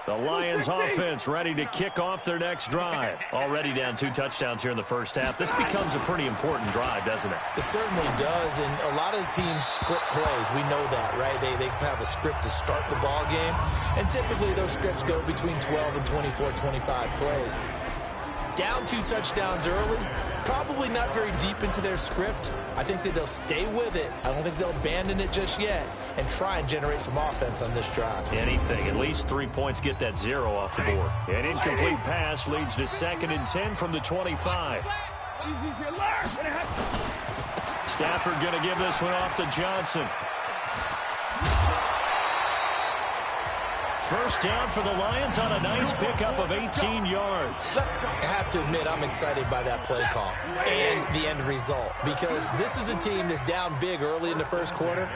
The Lions offense ready to kick off their next drive. Already down 2 touchdowns here in the first half. This becomes a pretty important drive, doesn't it? It certainly does, and a lot of the teams script plays. We know that, right? They have a script to start the ball game, and typically those scripts go between 12 and 24, 25 plays. Down 2 touchdowns early, probably not very deep into their script. I think that they'll stay with it. I don't think they'll abandon it just yet and try and generate some offense on this drive. Anything. At least 3 points get that 0 off the board. An incomplete pass leads to 2nd and 10 from the 25. Stafford going to give this one off to Johnson. First down for the Lions on a nice pickup of 18 yards. I have to admit, I'm excited by that play call and the end result, because this is a team that's down big early in the first quarter,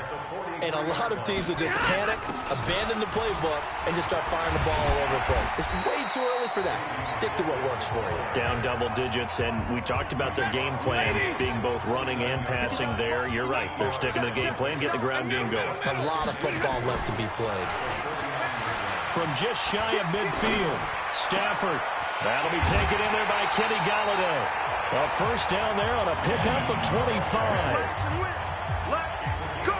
and a lot of teams will just panic, abandon the playbook, and just start firing the ball all over the place. It's way too early for that. Stick to what works for you. Down double digits, and we talked about their game plan being both running and passing there. You're right. They're sticking to the game plan, getting the ground game going. A lot of football left to be played. From just shy of midfield, Stafford. That'll be taken in there by Kenny Golladay. A first down there on a pickup of 25. Let's go.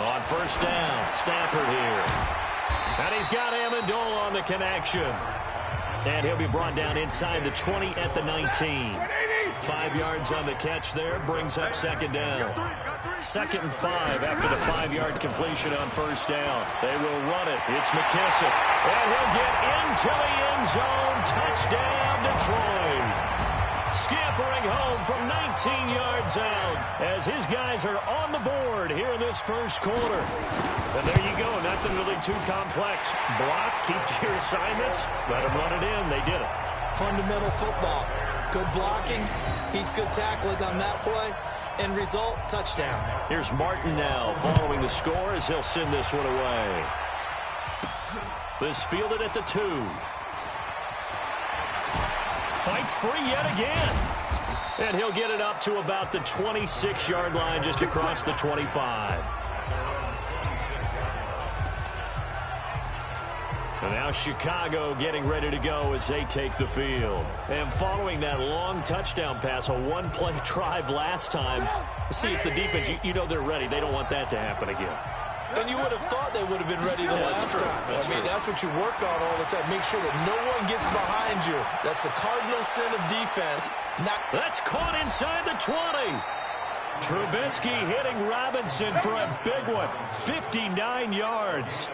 On first down, Stafford here. And he's got Amendola on the connection. And he'll be brought down inside the 20 at the 19. 5 yards on the catch there, brings up 2nd down. 2nd and 5 after the 5-yard completion on first down. They will run it. It's McKissic. And he'll get into the end zone. Touchdown, Detroit. Scampering home from 19 yards out as his guys are on the board here in this first quarter. And there you go. Nothing really too complex. Block, keep to your assignments, let them run it in. They did it. Fundamental football. Good blocking, beats good tackling on that play. End result, touchdown. Here's Martin now following the score as he'll send this one away. This fielded at the 2. Fights free yet again. And he'll get it up to about the 26-yard line just across the 25. And now Chicago getting ready to go as they take the field. And following that long touchdown pass, a one-play drive last time, see if the defense, you know they're ready. They don't want that to happen again. And you would have thought they would have been ready the last time. That's what you work on all the time. Make sure that no one gets behind you. That's the cardinal sin of defense. That's caught inside the 20. Trubisky hitting Robinson for a big one. 59 yards.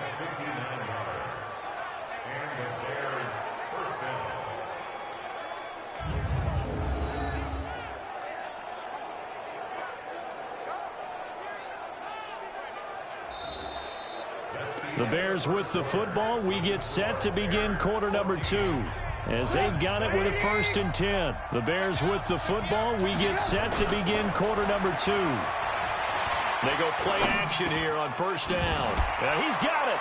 The Bears with the football. We get set to begin quarter number 2 as they've got it with a 1st and 10. The Bears with the football. We get set to begin quarter number 2. They go play action here on first down. And he's got it.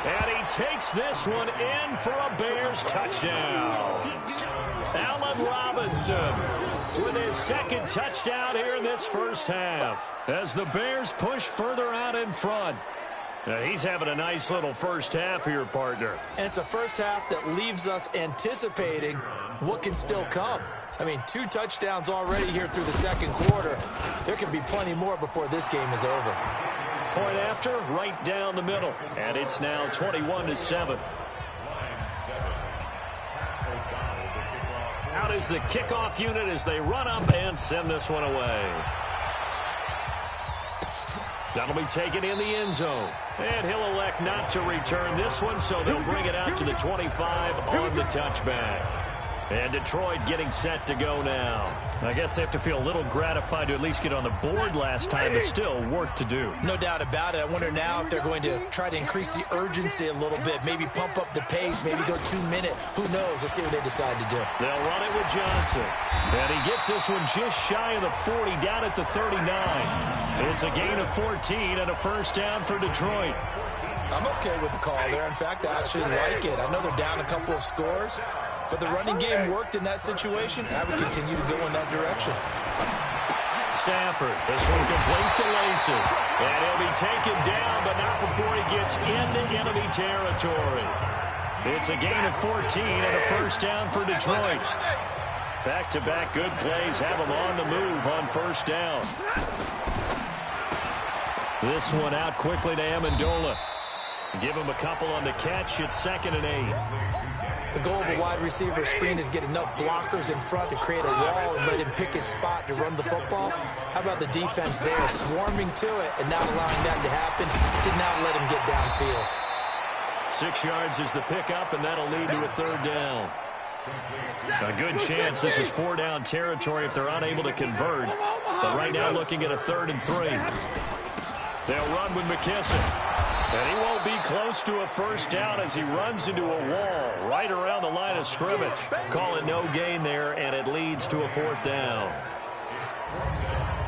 And he takes this one in for a Bears touchdown. Allen Robinson with his 2nd touchdown here in this first half as the Bears push further out in front. He's having a nice little first half here, partner. And it's a first half that leaves us anticipating what can still come. 2 touchdowns already here through the second quarter. There can be plenty more before this game is over. Point after, right down the middle. And it's now 21-7. Out is the kickoff unit as they run up and send this one away. That'll be taken in the end zone. And he'll elect not to return this one, so they'll bring it out to the 25 on the touchback. And Detroit getting set to go now. I guess they have to feel a little gratified to at least get on the board last time, but still work to do. No doubt about it. I wonder now if they're going to try to increase the urgency a little bit, maybe pump up the pace, maybe go 2-minute. Who knows? Let's see what they decide to do. They'll run it with Johnson. And he gets this one just shy of the 40, down at the 39. It's a gain of 14 and a first down for Detroit. I'm okay with the call there. In fact, I actually like it. I know they're down a couple of scores, but the running game worked in that situation. I would continue to go in that direction. Stafford, this one complete to Lacy. And he'll be taken down, but not before he gets into enemy territory. It's a gain of 14 and a first down for Detroit. Back-to-back good plays have them on the move on first down. This one out quickly to Amendola. Give him a couple on the catch. It's 2nd and 8. The goal of a wide receiver screen is get enough blockers in front to create a wall and let him pick his spot to run the football. How about the defense there, swarming to it and not allowing that to happen? Did not let him get downfield. 6 yards is the pickup, and that'll lead to a third down. A good chance this is 4-down territory if they're unable to convert. But right now looking at a 3rd and 3. They'll run with McKissick. And he won't be close to a first down as he runs into a wall right around the line of scrimmage. Call it no gain there, and it leads to a 4th down.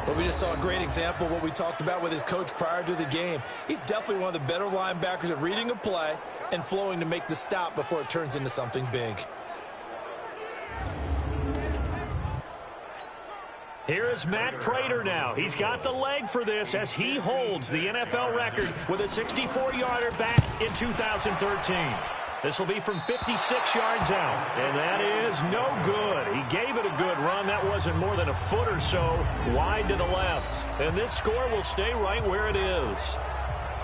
Well, we just saw a great example of what we talked about with his coach prior to the game. He's definitely one of the better linebackers at reading a play and flowing to make the stop before it turns into something big. Here is Matt Prater now. He's got the leg for this as he holds the NFL record with a 64-yarder back in 2013. This will be from 56 yards out, and that is no good. He gave it a good run. That wasn't more than a foot or so wide to the left. And this score will stay right where it is.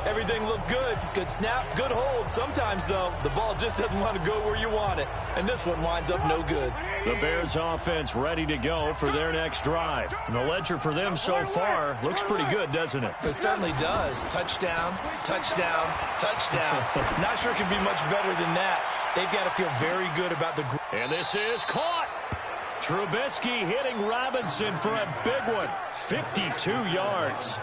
Everything looked good. Good snap, good hold. Sometimes, though, the ball just doesn't want to go where you want it. And this one winds up no good. The Bears offense ready to go for their next drive. And the ledger for them so far looks pretty good, doesn't it? It certainly does. Touchdown, touchdown, touchdown. Not sure it can be much better than that. They've got to feel very good about the... And this is caught. Trubisky hitting Robinson for a big one. 52 yards.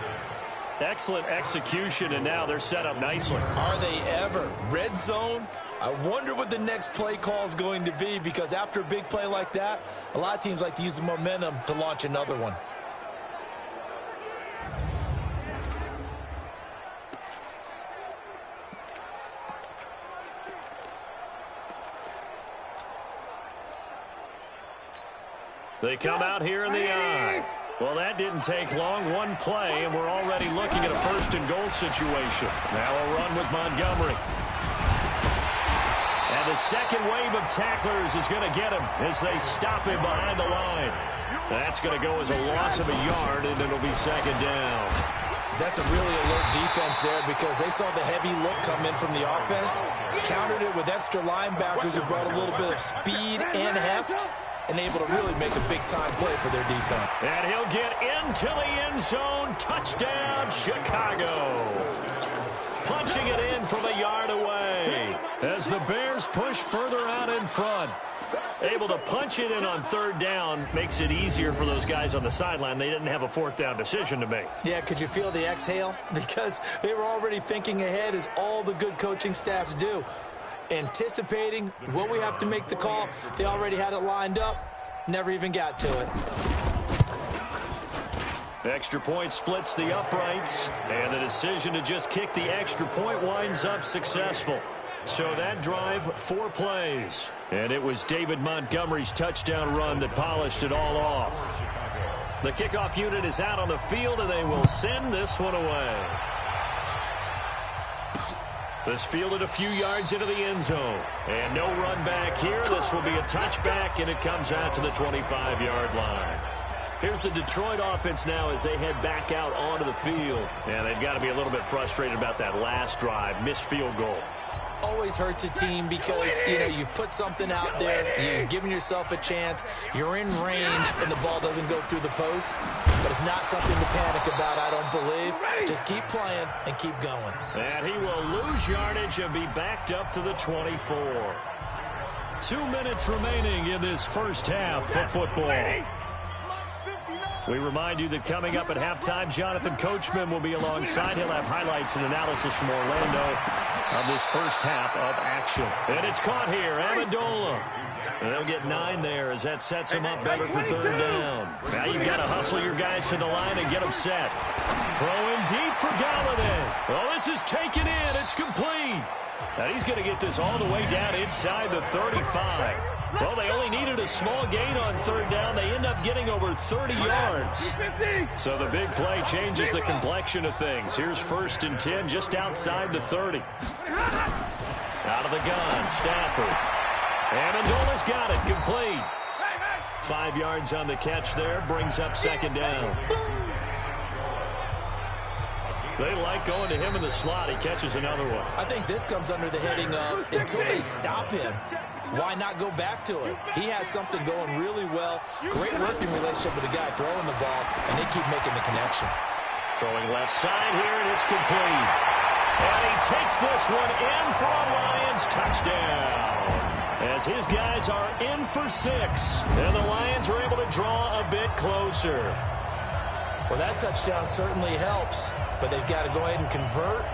Excellent execution, and now they're set up nicely. Are they ever? Red zone? I wonder what the next play call is going to be, because after a big play like that, a lot of teams like to use the momentum to launch another one. They come out here in the eye. Well, that didn't take long. One play, and we're already looking at a 1st and goal situation. Now a run with Montgomery. And the second wave of tacklers is going to get him as they stop him behind the line. That's going to go as a loss of a yard, and it'll be 2nd down. That's a really alert defense there, because they saw the heavy look come in from the offense, countered it with extra linebackers who brought a little bit of speed and heft, and able to really make a big-time play for their defense. And he'll get into the end zone. Touchdown, Chicago. Punching it in from a yard away as the Bears push further out in front. Able to punch it in on 3rd down makes it easier for those guys on the sideline. They didn't have a 4th down decision to make. Yeah, could you feel the exhale? Because they were already thinking ahead, as all the good coaching staffs do. Anticipating what we have to make the call. They already had it lined up. Never even got to it. Extra point splits the uprights, and the decision to just kick the extra point winds up successful. So that drive, 4 plays. And it was David Montgomery's touchdown run that polished it all off. The kickoff unit is out on the field, and they will send this one away. This fielded a few yards into the end zone. And no run back here. This will be a touchback, and it comes out to the 25-yard line. Here's the Detroit offense now as they head back out onto the field. And they've got to be a little bit frustrated about that last drive, missed field goal. Always hurts a team because, you know, you've put something out there, you've given yourself a chance, you're in range, and the ball doesn't go through the post. But it's not something to panic about, I don't believe. Just keep playing and keep going. And he will lose yardage and be backed up to the 24. 2 minutes remaining in this first half of football. We remind you that coming up at halftime, Jonathan Coachman will be alongside. He'll have highlights and analysis from Orlando. of this first half of action. And it's caught here, Amendola. And they'll get 9 there as that sets them up better for third down. Now you've got to hustle your guys to the line and get them set. Throwing deep for Galladay. Well, this is taken in. It's complete. And he's going to get this all the way down inside the 35. Well, they only needed a small gain on third down. They end up getting over 30 yards. So the big play changes the complexion of things. Here's 1st and 10 just outside the 30. Out of the gun, Stafford. Amendola's got it, complete. 5 yards on the catch there, brings up 2nd down. They like going to him in the slot. He catches another one. I think this comes under the heading of until they stop him, why not go back to it? He has something going really well. Great working relationship with the guy throwing the ball, and they keep making the connection. Throwing left side here, and it's complete. And he takes this one in for a Lions touchdown. As his guys are in for 6. And the Lions are able to draw a bit closer. Well, that touchdown certainly helps, but they've got to go ahead and convert,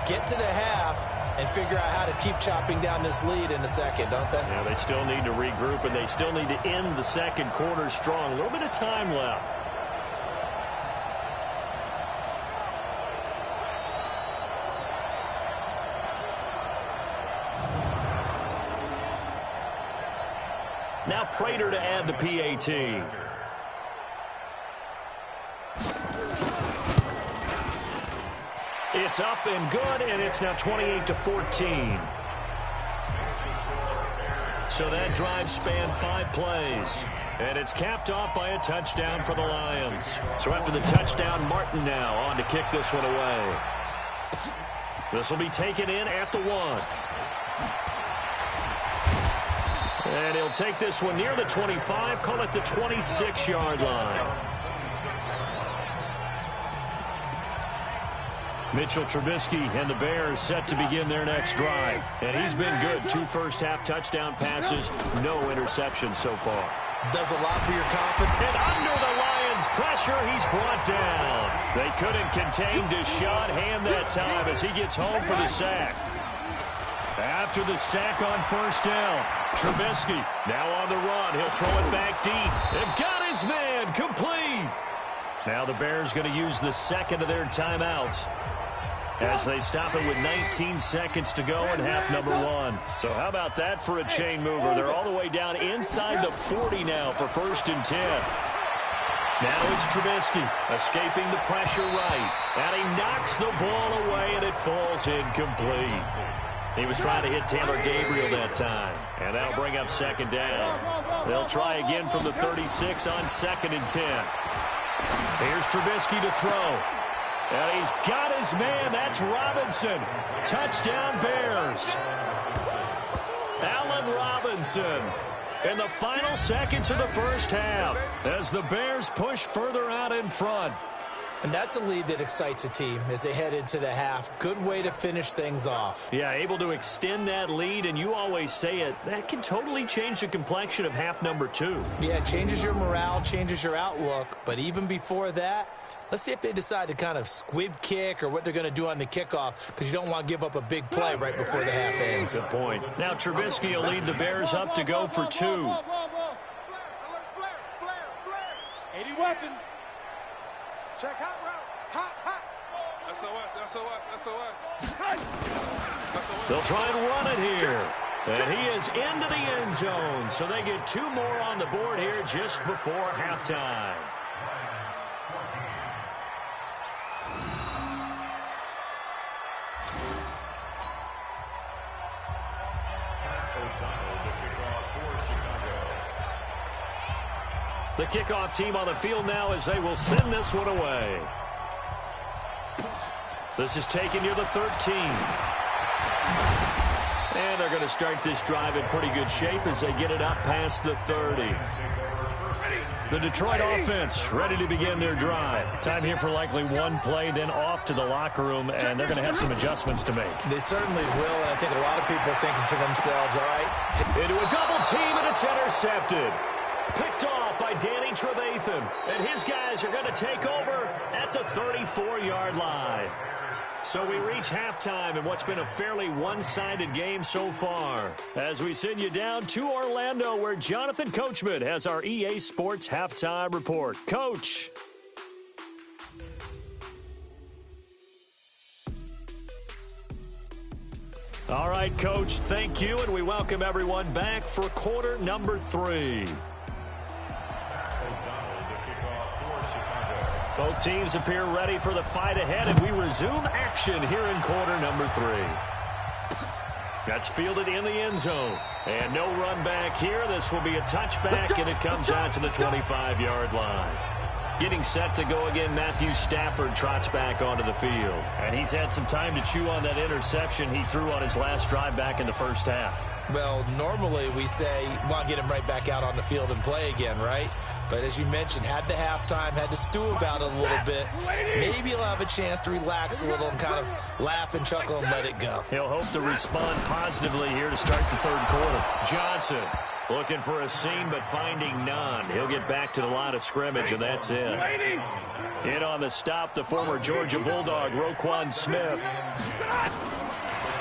get to the half, and figure out how to keep chopping down this lead in the second, don't they? Yeah, they still need to regroup, and they still need to end the second quarter strong. A little bit of time left. Now Prater to add the PAT. It's up and good, and it's now 28-14. So that drive spanned 5 plays. And it's capped off by a touchdown for the Lions. So after the touchdown, Martin now on to kick this one away. This will be taken in at the 1. And he'll take this one near the 25, call it the 26-yard line. Mitchell Trubisky and the Bears set to begin their next drive. And he's been good. 2 first-half touchdown passes, no interceptions so far. Does a lot for your confidence. And under the Lions' pressure, he's brought down. They couldn't contain Deshaun Hand that time as he gets home for the sack. After the sack on 1st down, Trubisky now on the run. He'll throw it back deep. They've got his man complete. Now the Bears going to use the second of their timeouts as they stop it with 19 seconds to go in half number 1. So how about that for a chain mover? They're all the way down inside the 40 now for 1st and 10. Now it's Trubisky escaping the pressure right. And he knocks the ball away, and it falls incomplete. He was trying to hit Taylor Gabriel that time. And that'll bring up 2nd down. They'll try again from the 36 on 2nd and 10. Here's Trubisky to throw. And he's got his man. That's Robinson. Touchdown Bears. Allen Robinson in the final seconds of the first half as the Bears push further out in front. And that's a lead that excites a team as they head into the half. Good way to finish things off. Yeah, able to extend that lead, and you always say it, that can totally change the complexion of half number 2. Yeah, it changes your morale, changes your outlook. But even before that, let's see if they decide to kind of squib kick or what they're going to do on the kickoff, because you don't want to give up a big play right before the half ends. Good point. Now Trubisky will lead the Bears up to go for 2. 80 weapon. Check hot route. Hot. They'll try and run it here. And he is into the end zone. So they get 2 more on the board here just before halftime. The kickoff team on the field now as they will send this one away. This is taken near the 13. And they're going to start this drive in pretty good shape as they get it up past the 30. The Detroit offense ready to begin their drive. Time here for likely 1 play, then off to the locker room, and they're going to have some adjustments to make. They certainly will, and I think a lot of people are thinking to themselves, all right. Into a double team, and it's intercepted. Picked off by Danny Trevathan, and his guys are going to take over at the 34-yard line. So we reach halftime in what's been a fairly one-sided game so far. As we send you down to Orlando, where Jonathan Coachman has our EA Sports Halftime Report. Coach. All right, Coach, thank you, and we welcome everyone back for quarter number 3. Both teams appear ready for the fight ahead, and we resume action here in quarter number 3. That's fielded in the end zone. And no run back here. This will be a touchback, and it comes out to the 25-yard line. Getting set to go again, Matthew Stafford trots back onto the field. And he's had some time to chew on that interception he threw on his last drive back in the first half. Well, normally we say, want to get him right back out on the field and play again, right? But as you mentioned, had the halftime, had to stew about it a little bit. Maybe he'll have a chance to relax a little and kind of laugh and chuckle and let it go. He'll hope to respond positively here to start the third quarter. Johnson looking for a seam but finding none. He'll get back to the line of scrimmage, and that's it. In on the stop, the former Georgia Bulldog, Roquan Smith.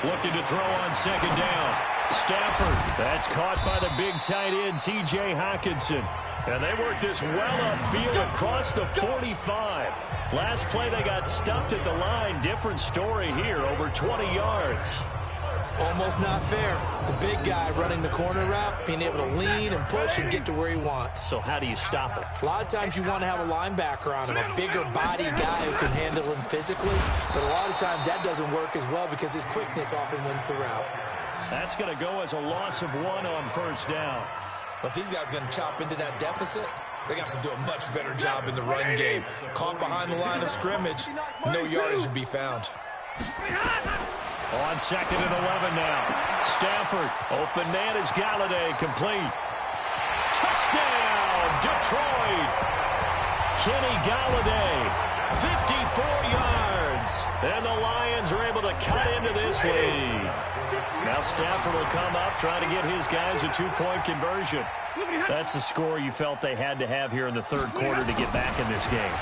Looking to throw on second down. Stafford, that's caught by the big tight end, T.J. Hockenson. And they work this well upfield across the 45. Last play, they got stuffed at the line. Different story here, over 20 yards. Almost not fair. The big guy running the corner route, being able to lean and push and get to where he wants. So how do you stop it? A lot of times you want to have a linebacker on him, a bigger body guy who can handle him physically. But a lot of times that doesn't work as well because his quickness often wins the route. That's going to go as a loss of 1 on first down. But these guys are going to chop into that deficit. They got to do a much better job in the run game. Caught behind the line of scrimmage, no yardage to be found. On second and 11 now. Stafford, open man is Galladay, complete. Touchdown, Detroit. Kenny Galladay, 54 yards. And the Lions are able to cut into this lead. Now Stafford will come up, trying to get his guys a 2-point conversion. That's the score you felt they had to have here in the third quarter to get back in this game.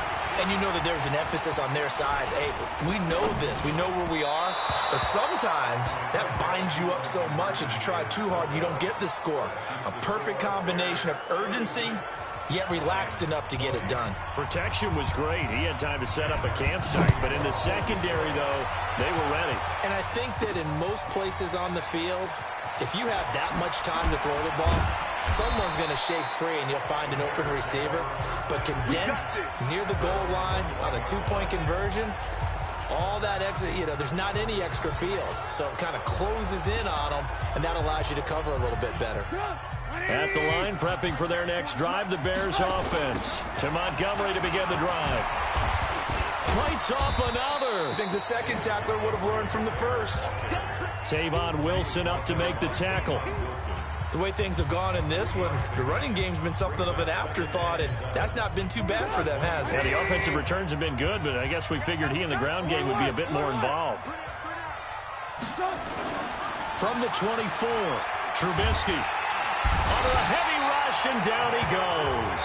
And you know that there's an emphasis on their side. Hey, we know this. We know where we are. But sometimes that binds you up so much that you try too hard and you don't get the score. A perfect combination of urgency, yet relaxed enough to get it done. Protection was great. He had time to set up a campsite. But in the secondary, though, they were ready. And I think that in most places on the field, if you have that much time to throw the ball, someone's going to shake free and you'll find an open receiver. But condensed near the goal line on a 2-point conversion, all that exit, there's not any extra field. So it kind of closes in on them, and that allows you to cover a little bit better. At the line, prepping for their next drive, the Bears offense. To Montgomery to begin the drive. Fights off another. I think the second tackler would have learned from the first. Tavon Wilson up to make the tackle. The way things have gone in this one, the running game's been something of an afterthought, and that's not been too bad for them, has it? Yeah, the offensive returns have been good, but I guess we figured he in the ground game would be a bit more involved. From the 24, Trubisky. Under a heavy rush, and down he goes.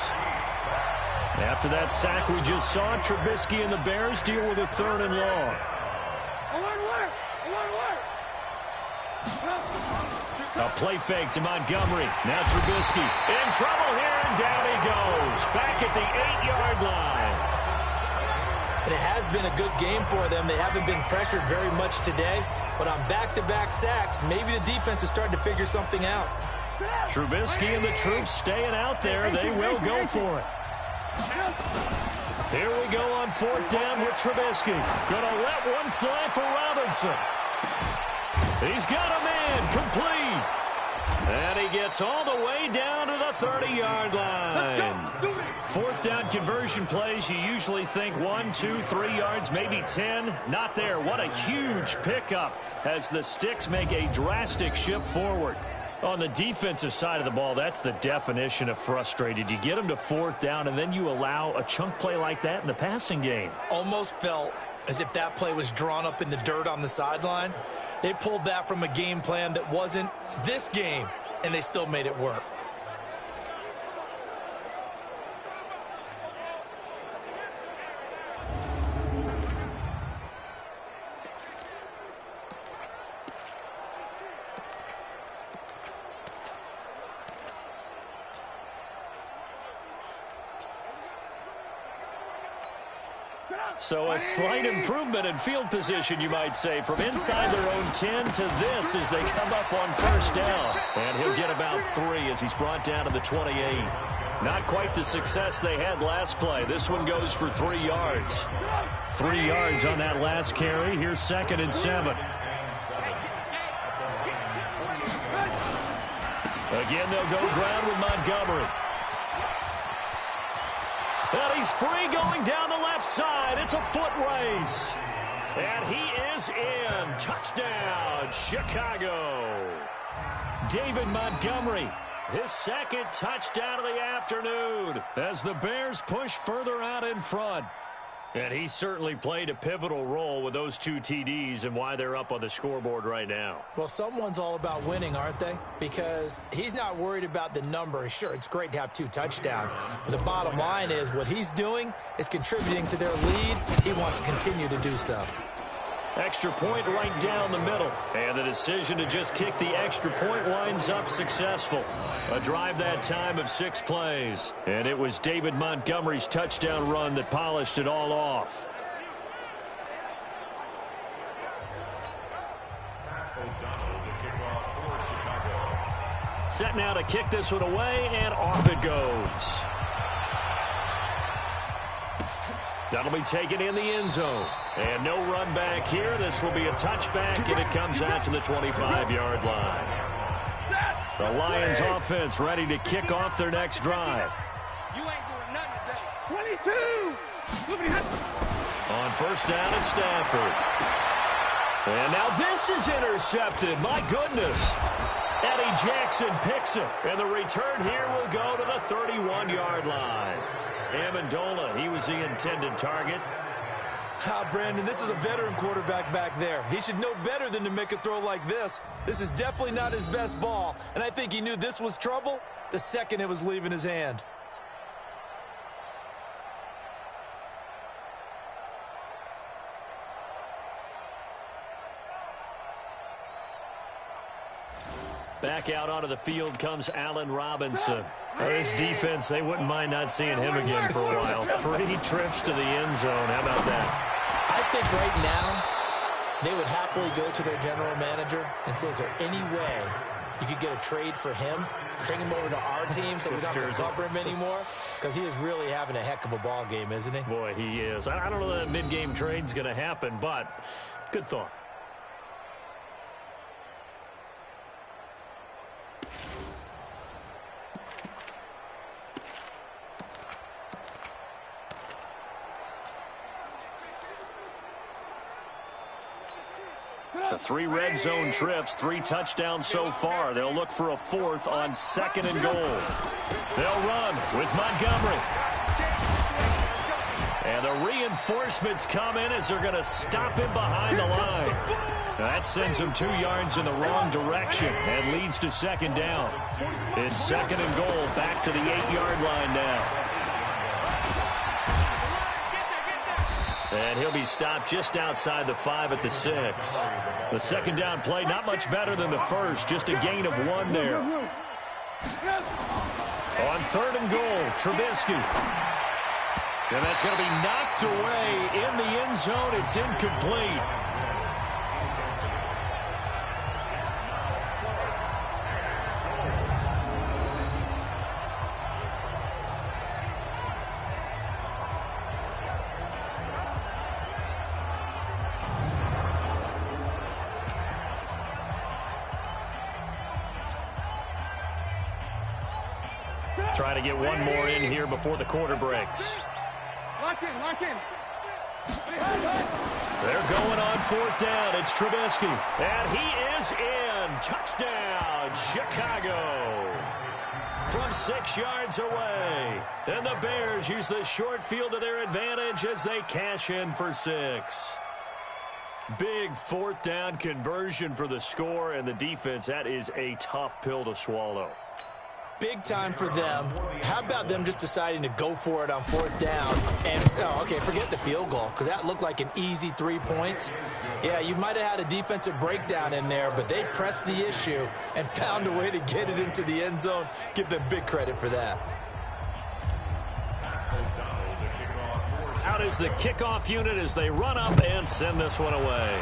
After that sack we just saw, Trubisky and the Bears deal with a 3rd and long. A play fake to Montgomery. Now Trubisky in trouble here, and down he goes. Back at the 8-yard line. And it has been a good game for them. They haven't been pressured very much today. But on back-to-back sacks, maybe the defense is starting to figure something out. Trubisky and the troops staying out there. They will go for it. Here we go on 4th down with Trubisky. Gonna let one fly for Robinson. He's got a man complete. And he gets all the way down to the 30-yard line. 4th down conversion plays, you usually think 1, 2, 3 yards, maybe 10. Not there. What a huge pickup as the Sticks make a drastic shift forward. On the defensive side of the ball, that's the definition of frustrated. You get them to 4th down, and then you allow a chunk play like that in the passing game. Almost felt as if that play was drawn up in the dirt on the sideline. They pulled that from a game plan that wasn't this game, and they still made it work. So a slight improvement in field position, you might say, from inside their own 10 to this as they come up on first down. And he'll get about 3 as he's brought down to the 28. Not quite the success they had last play. This one goes for 3 yards. 3 yards on that last carry. Here's 2nd and 7. Again, they'll go ground with Montgomery. And he's free going down the left side. It's a foot race. And he is in. Touchdown, Chicago. David Montgomery, his 2nd touchdown of the afternoon as the Bears push further out in front. And he certainly played a pivotal role with those 2 TDs and why they're up on the scoreboard right now. Well, someone's all about winning, aren't they? Because he's not worried about the number. Sure, it's great to have 2 touchdowns. But the bottom line is what he's doing is contributing to their lead. He wants to continue to do so. Extra point right down the middle. And the decision to just kick the extra point winds up successful. A drive that time of 6 plays. And it was David Montgomery's touchdown run that polished it all off. Set now to kick this one away, and off it goes. That'll be taken in the end zone. And no run back here. This will be a touchback, and it comes out to the 25-yard line. The Lions offense ready to kick off their next drive. You ain't doing nothing today. 22! On first down at Stafford. And now this is intercepted. My goodness. Eddie Jackson picks it. And the return here will go to the 31-yard line. Amendola, he was the intended target. Brandon, this is a veteran quarterback back there. He should know better than to make a throw like this. This is definitely not his best ball, and I think he knew this was trouble the second it was leaving his hand. Back out onto the field comes Allen Robinson. This defense, they wouldn't mind not seeing him again for a while. 3 trips to the end zone. How about that? I think right now they would happily go to their general manager and say, is there any way you could get a trade for him, bring him over to our team so we don't have to cover him anymore? Because he is really having a heck of a ball game, isn't he? Boy, he is. I don't know that mid-game trade's going to happen, but good thought. The 3 red zone trips, 3 touchdowns so far. They'll look for a 4th on 2nd and goal. They'll run with Montgomery. And the reinforcements come in as they're going to stop him behind the line. That sends him 2 yards in the wrong direction and leads to 2nd down. It's 2nd and goal, back to the 8-yard line now. And he'll be stopped just outside the 5 at the 6. The 2nd down play, not much better than the first, just a gain of 1 there. On 3rd and goal, Trubisky. And that's going to be knocked away in the end zone. It's incomplete. Try to get one more in here before the quarter breaks. Lock in, lock in. They're going on 4th down. It's Trubisky. And he is in. Touchdown, Chicago. From 6 yards away. And the Bears use the short field to their advantage as they cash in for 6. Big 4th down conversion for the score, and the defense, that is a tough pill to swallow. Big time for them. How about them just deciding to go for it on 4th down? And, forget the field goal, because that looked like an easy 3 points. Yeah, you might have had a defensive breakdown in there, but they pressed the issue and found a way to get it into the end zone. Give them big credit for that. Out out as the kickoff unit as they run up and send this one away.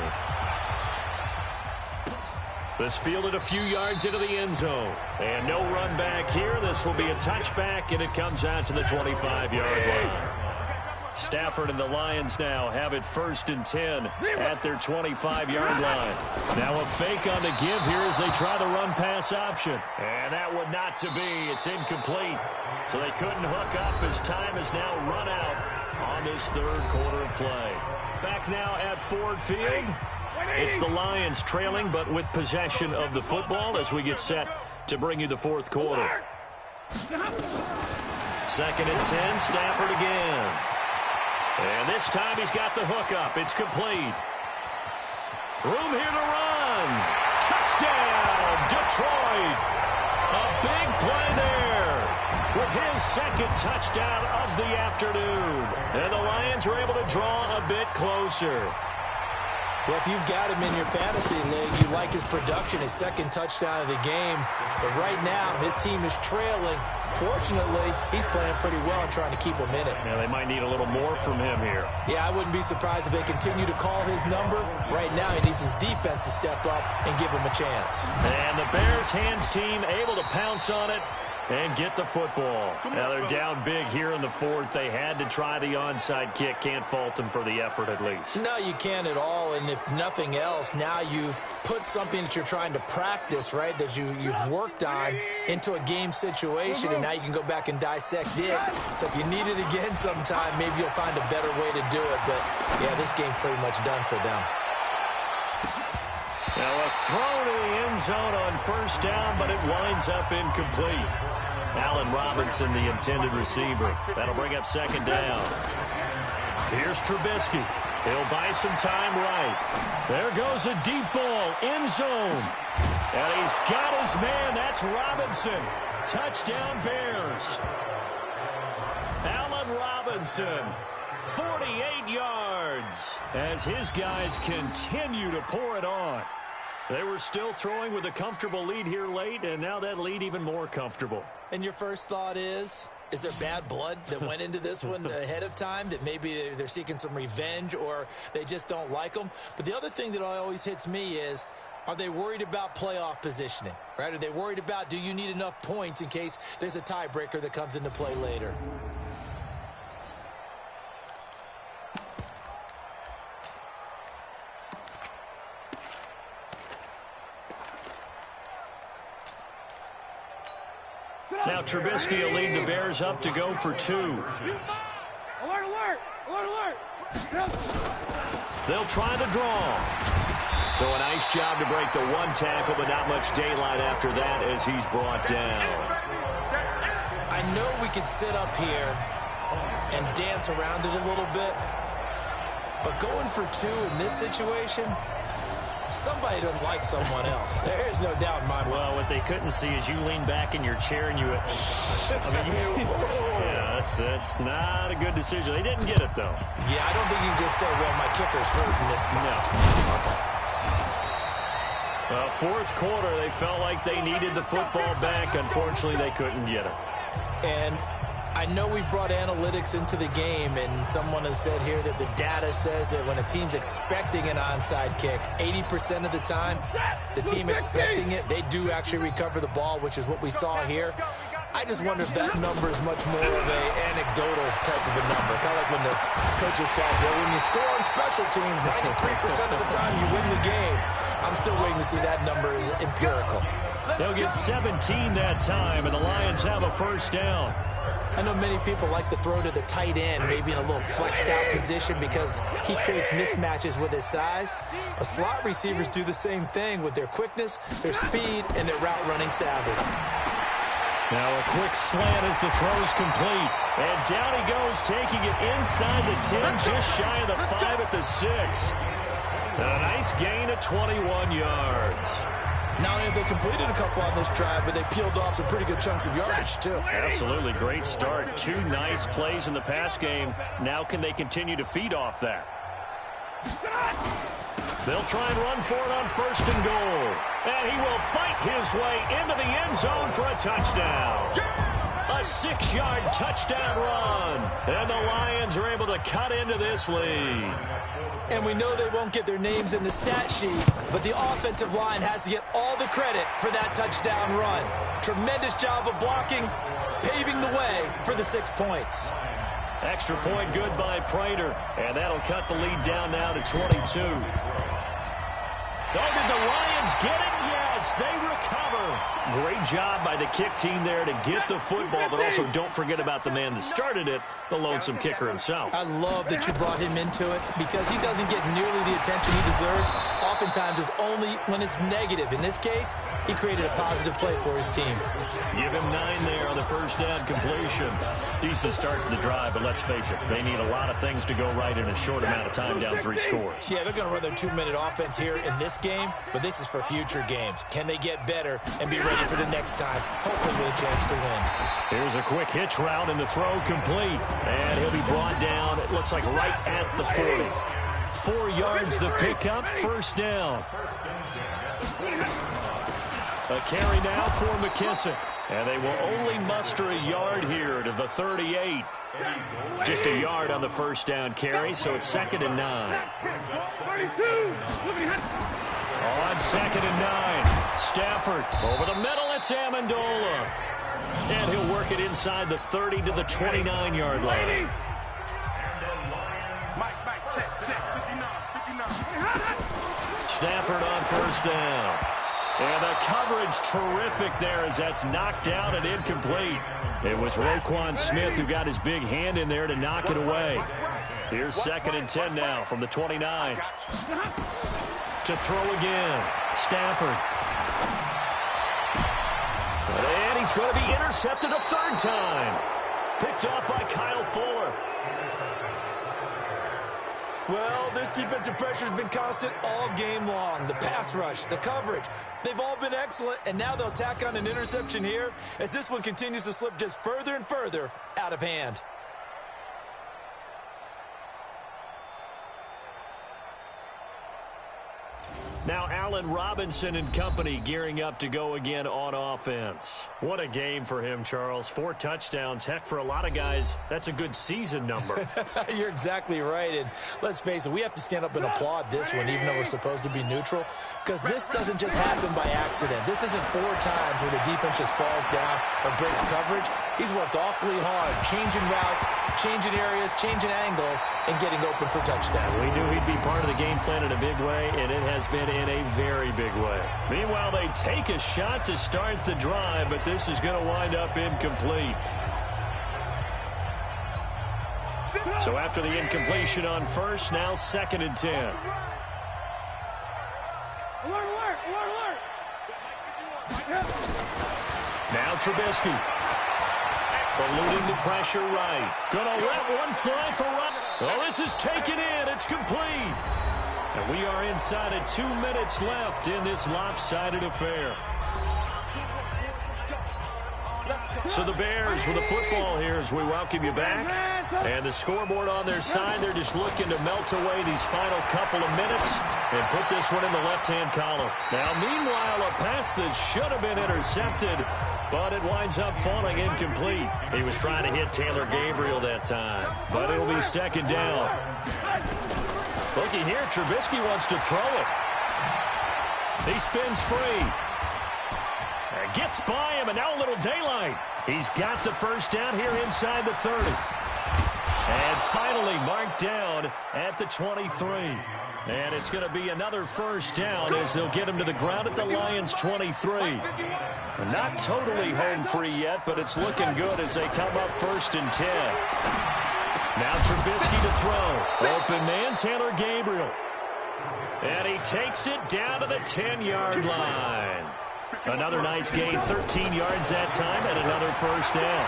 This fielded a few yards into the end zone. And no run back here. This will be a touchback, and it comes out to the 25-yard line. Stafford and the Lions now have it 1st and 10 at their 25-yard line. Now a fake on the give here as they try the run-pass option. And that would not to be. It's incomplete. So they couldn't hook up as time is now run out on this third quarter of play. Back now at Ford Field. It's the Lions trailing, but with possession of the football as we get set to bring you the fourth quarter. 2nd and 10, Stafford again. And this time he's got the hookup. It's complete. Room here to run. Touchdown, Detroit. A big play there with his 2nd touchdown of the afternoon. And the Lions are able to draw a bit closer. Well, if you've got him in your fantasy league, you like his production, his 2nd touchdown of the game. But right now, his team is trailing. Fortunately, he's playing pretty well and trying to keep him in it. Yeah, they might need a little more from him here. Yeah, I wouldn't be surprised if they continue to call his number. Right now, he needs his defense to step up and give him a chance. And the Bears hands team able to pounce on it and get the football. Now they're down big here in the 4th. They had to try the onside kick. Can't fault them for the effort at least. No, you can't at all. And if nothing else, now you've put something that you're trying to practice, right, that you've worked on into a game situation, and now you can go back and dissect it. So if you need it again sometime, maybe you'll find a better way to do it. But, yeah, this game's pretty much done for them. Now a throw to the end zone on 1st down, but it winds up incomplete. Allen Robinson, the intended receiver. That'll bring up 2nd down. Here's Trubisky. He'll buy some time right. There goes a deep ball, end zone. And he's got his man. That's Robinson. Touchdown Bears. Allen Robinson, 48 yards, as his guys continue to pour it on. They were still throwing with a comfortable lead here late, and now that lead even more comfortable. And your first thought is there bad blood that went into this one ahead of time, that maybe they're seeking some revenge or they just don't like them? But the other thing that always hits me is, are they worried about playoff positioning, right? Are they worried about, do you need enough points in case there's a tiebreaker that comes into play later? Now Trubisky will lead the Bears up to go for 2. Alert, alert! Alert, alert! They'll try the draw. So a nice job to break the 1 tackle, but not much daylight after that as he's brought down. I know we could sit up here and dance around it a little bit, but going for 2 in this situation, somebody doesn't like someone else. There's no doubt in my mind. Well, what they couldn't see is you lean back in your chair and you... yeah, that's not a good decision. They didn't get it, though. Yeah, I don't think you can just say, well, my kicker's hurt in this match. No. Well, 4th quarter, they felt like they needed the football back. Unfortunately, they couldn't get it. And I know we brought analytics into the game, and someone has said here that the data says that when a team's expecting an onside kick, 80% of the time, the team expecting it, they do actually recover the ball, which is what we saw here. I just wonder if that number is much more of an anecdotal type of a number. Kind of like when the coaches tell us, well, when you score on special teams, 93% of the time you win the game. I'm still waiting to see that number is empirical. They'll get 17 that time, and the Lions have a 1st down. I know many people like to throw to the tight end, maybe in a little flexed out position because he creates mismatches with his size. But slot receivers do the same thing with their quickness, their speed, and their route running savvy. Now a quick slant as the throw's complete. And down he goes, taking it inside the 10, just shy of the 5 at the 6. A nice gain of 21 yards. Not only have they completed a couple on this drive, but they peeled off some pretty good chunks of yardage, too. Absolutely. Great start. 2 nice plays in the pass game. Now can they continue to feed off that? They'll try and run for it on 1st and goal. And he will fight his way into the end zone for a touchdown. A A 6-yard touchdown run. And the Lions are able to cut into this lead. And we know they won't get their names in the stat sheet, but the offensive line has to get all the credit for that touchdown run. Tremendous job of blocking, paving the way for the 6 points. Extra point good by Prater, and that'll cut the lead down now to 22. Oh, did the Lions get it? Yes, they recover. Great job by the kick team there to get the football, but also don't forget about the man that started it, the lonesome kicker himself. I love that you brought him into it because he doesn't get nearly the attention he deserves. Oftentimes it's only when it's negative. In this case, he created a positive play for his team. Give him 9 there on the first down completion. Decent start to the drive, but let's face it, they need a lot of things to go right in a short amount of time, down 3 scores. Yeah, they're going to run their 2-minute offense here in this game, but this is for future games. Can they get better and be ready for the next time, hopefully with a chance to win? Here's a quick hitch route and the throw complete. And he'll be brought down, it looks like right at the 40. 4 yards the pickup, first down. A carry now for McKissick. And they will only muster a yard here to the 38. Just a yard on the first down carry, so it's 2nd and 9. On 2nd and 9, Stafford over the middle, it's Amendola. And he'll work it inside the 30 to the 29-yard line. Stafford on first down. And the coverage terrific there as that's knocked down and incomplete. It was Roquan Smith who got his big hand in there to knock it away. Here's 2nd and 10 now from the 29. To throw again. Stafford. And he's going to be intercepted a 3rd time. Picked off by Kyle Fuller. Well, this defensive pressure has been constant all game long. The pass rush, the coverage, they've all been excellent, and now they'll tack on an interception here as this one continues to slip just further and further out of hand. Now Allen Robinson and company gearing up to go again on offense. What a game for him, Charles. 4 touchdowns. Heck, for a lot of guys, that's a good season number. You're exactly right. And let's face it, we have to stand up and applaud this one, even though we're supposed to be neutral, because this doesn't just happen by accident. This isn't 4 times where the defense just falls down or breaks coverage. He's worked awfully hard, changing routes, changing areas, changing angles, and getting open for touchdown. We knew he'd be part of the game plan in a big way, and it has been in a very big way. Meanwhile, they take a shot to start the drive, but this is going to wind up incomplete. So after the incompletion on first, now 2nd and 10. Now Trubisky. Eluding the pressure right. Gonna let one fly for run. Well, this is taken in. It's complete. And we are inside of 2 minutes left in this lopsided affair. So the Bears with the football here as we welcome you back. And the scoreboard on their side, they're just looking to melt away these final couple of minutes and put this one in the left-hand column. Now, meanwhile, a pass that should have been intercepted, but it winds up falling incomplete. He was trying to hit Taylor Gabriel that time, but it'll be 2nd down. Looky here, Trubisky wants to throw it. He spins free. Gets by him, and now a little daylight. He's got the first down here inside the 30. And finally marked down at the 23. And it's going to be another first down as they'll get him to the ground at the Lions' 23. Not totally home free yet, but it's looking good as they come up 1st and 10. Now Trubisky to throw. Open man, Taylor Gabriel. And he takes it down to the 10-yard line. Another nice gain, 13 yards that time, and another first down.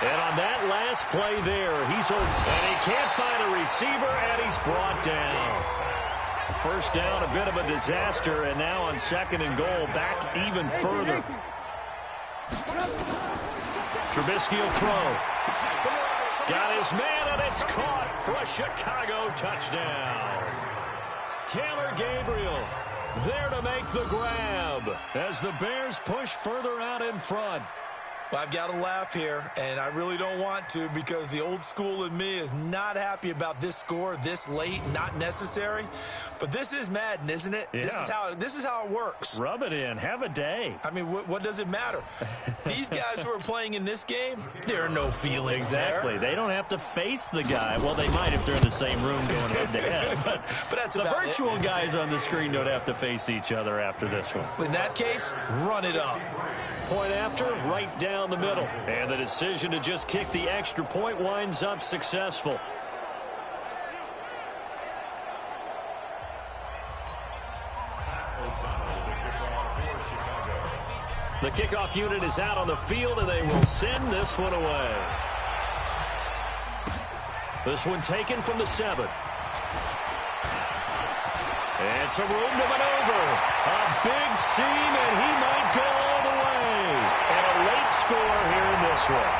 And on that last play there, he's open, and he can't find a receiver, and he's brought down. First down, a bit of a disaster, and now on 2nd and goal, back even further. Trubisky will throw. Got his man, and it's caught for a Chicago touchdown. Taylor Gabriel there to make the grab as the Bears push further out in front. Well, I've got to laugh here, and I really don't want to because the old school in me is not happy about this score this late, not necessary. But this is Madden, isn't it? Yeah. This is how it works. Rub it in. Have a day. I mean, what does it matter? These guys who are playing in this game, there are no feelings Exactly. there. They don't have to face the guy. Well, they might if they're in the same room going head-to-head. But that's the about virtual guys on the screen don't have to face each other after this one. In that case, run it up. Point after, right down the middle. And the decision to just kick the extra point winds up successful. The kickoff unit is out on the field, and they will send this one away. This one taken from the 7. And some room to maneuver. A big seam, and he might go all the way. And a late score here in this one.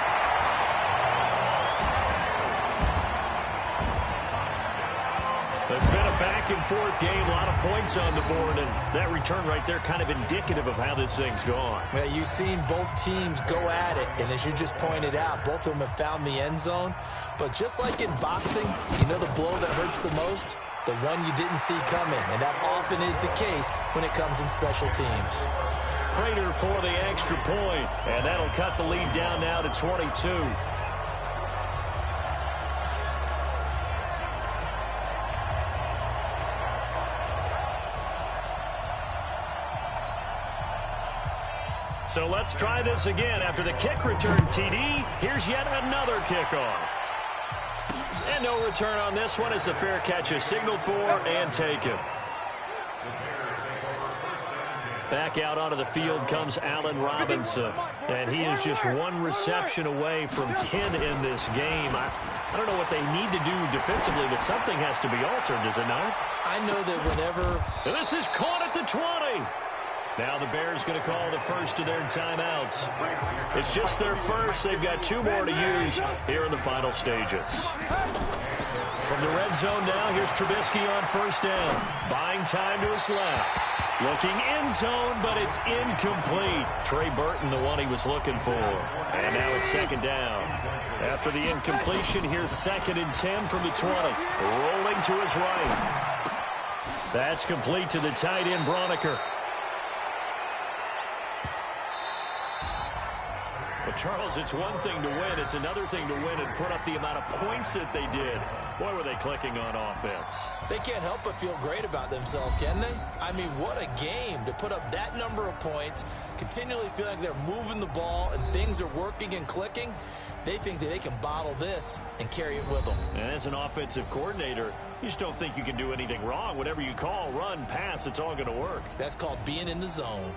It's been a back-and-forth game, a lot of points on the board, and that return right there kind of indicative of how this thing's gone. Well, you've seen both teams go at it, and as you just pointed out, both of them have found the end zone. But just like in boxing, you know the blow that hurts the most? The one you didn't see coming, and that often is the case when it comes in special teams. Prater for the extra point, and that'll cut the lead down now to 22. So let's try this again. After the kick return TD, here's yet another kickoff. And no return on this one as the fair catch is signaled for and taken. Back out onto the field comes Allen Robinson. And he is just one reception away from 10 in this game. I don't know what they need to do defensively, but something has to be altered, does it not? I know that whenever... And this is caught at the 20. Now the Bears going to call the first of their timeouts. It's just their first. They've got 2 more to use here in the final stages. From the red zone now, here's Trubisky on first down. Buying time to his left. Looking end zone, but it's incomplete. Trey Burton, the one he was looking for. And now it's second down. After the incompletion, here's 2nd and 10 from the 20. Rolling to his right. That's complete to the tight end, Broniker. Well, Charles, it's one thing to win. It's another thing to win and put up the amount of points that they did. Boy, were they clicking on offense. They can't help but feel great about themselves, can they? I mean, what a game to put up that number of points, continually feel like they're moving the ball and things are working and clicking. They think that they can bottle this and carry it with them. And as an offensive coordinator, you just don't think you can do anything wrong. Whatever you call, run, pass, it's all going to work. That's called being in the zone.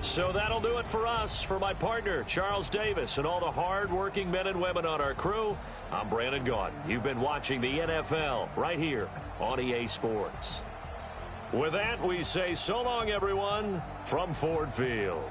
So that'll do it for us. For my partner, Charles Davis, and all the hard-working men and women on our crew, I'm Brandon Gaudin. You've been watching the NFL right here on EA Sports. With that, we say so long, everyone, from Ford Field.